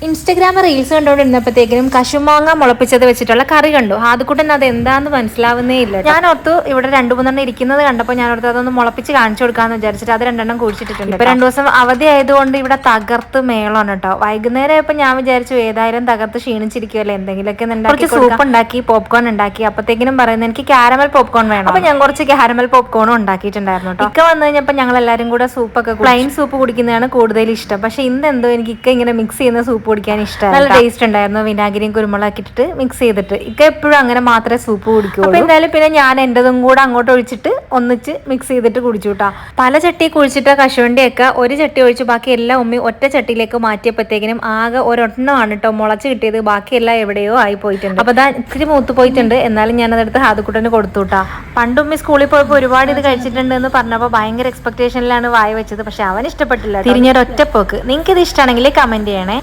ഇൻസ്റ്റഗ്രാമിൽ റീൽസ് കണ്ടുകൊണ്ടിരുന്നപ്പോഴത്തേക്കും കശുമാങ്ങ മുളപ്പിച്ചത് വെച്ചിട്ടുള്ള കറി കണ്ടു. ആദ്യക്കൂട്ടൻ അത് എന്താന്ന് മനസ്സിലാവുന്നേ ഇല്ല. ഞാൻ ഓർത്തു ഇവിടെ 2-3 ഇരിക്കുന്നത് കണ്ടപ്പോൾ ഞാൻ ഓർത്ത് അതൊന്ന് മുളപ്പിച്ച് കാണിച്ചു കൊടുക്കാന്ന് വിചാരിച്ചിട്ട് അത് 2 കുഴിച്ചിട്ടിട്ടുണ്ട്. ഇപ്പൊ 2 ദിവസം അവധി ആയതുകൊണ്ട് ഇവിടെ തകർത്ത് മേളാണ് കേട്ടോ. വൈകുന്നേരം ആയപ്പോൾ ഞാൻ വിചാരിച്ചു ഏതായാലും തകർത്ത് ക്ഷീണിച്ചിരിക്കുമല്ലോ, എന്തെങ്കിലുമൊക്കെ കുറച്ച് സൂപ്പ് ഉണ്ടാക്കി പോപ്കോൺ ഉണ്ടാക്കി. അപ്പത്തേക്കിനും പറയുന്നത് എനിക്ക് കാരമൽ പോപ്കോൺ വേണം. അപ്പൊ ഞാൻ കുറച്ച് കാരമൽ പോപ്കോണും ഉണ്ടാക്കിയിട്ടുണ്ടായിരുന്നു കേട്ടോ. ഇക്ക വന്നു കഴിഞ്ഞപ്പോൾ ഞങ്ങൾ എല്ലാവരും കൂടെ സൂപ്പൊക്കെ പ്ലെയിൻ സൂപ്പ് കുടിക്കുന്നതാണ് കൂടുതൽ ഇഷ്ടം. പക്ഷെ ഇന്ന് എന്തോ എനിക്ക് ഇക്ക ഇങ്ങനെ മിക്സ് ചെയ്യുന്ന സൂപ്പ് കുടിക്കാൻ ഇഷ്ടമാണ്. നല്ല ടേസ്റ്റ് ഉണ്ടായിരുന്നു. വിനാഗിരിയും കുരുമുളകൊക്കെ ഇട്ടിട്ട് മിക്സ് ചെയ്തിട്ട് ഇക്ക എപ്പോഴും അങ്ങനെ മാത്രമേ സൂപ്പ് കുടിക്കുള്ളൂ. അപ്പൊ എന്തായാലും പിന്നെ ഞാൻ എന്റേതും കൂടെ അങ്ങോട്ട് ഒഴിച്ചിട്ട് ഒന്നിച്ച് മിക്സ് ചെയ്തിട്ട് കുടിച്ചു കേട്ടോ. പല ചട്ടി കുഴിച്ചിട്ട് കശുവണ്ടിയൊക്കെ ഒരു ചട്ടി ഒഴിച്ച് ബാക്കി എല്ലാം ഉമ്മി ഒറ്റ ചട്ടിയിലേക്ക് മാറ്റിയപ്പോഴത്തേക്കിനും ആകെ ഒരെണ്ണമാണ് കേട്ടോ മുളച്ച് കിട്ടിയത്. ബാക്കിയെല്ലാം എവിടെയോ ആയി പോയിട്ടുണ്ട്. അപ്പൊ അതാ ഇത്തിരി മൂത്ത് പോയിട്ടുണ്ട്. എന്നാലും ഞാൻ അതെടുത്ത് ഹാദുക്കുട്ടന് കൊടുത്തു കേട്ടോ. പണ്ട് ഉമ്മി സ്കൂളിൽ പോയപ്പോൾ ഒരുപാട് ഇത് കഴിച്ചിട്ടുണ്ട് എന്ന് പറഞ്ഞപ്പോൾ ഭയങ്കര എക്സ്പെക്ടേഷനിലാണ് വായ വെച്ചത്. പക്ഷെ അവൻ ഇഷ്ടപ്പെട്ടില്ല. തിരിഞ്ഞൊരൊറ്റപ്പോക്ക്. നിങ്ങൾക്ക് ഇത് ഇഷ്ടമാണെങ്കിൽ കമന്റ് ചെയ്യണേ.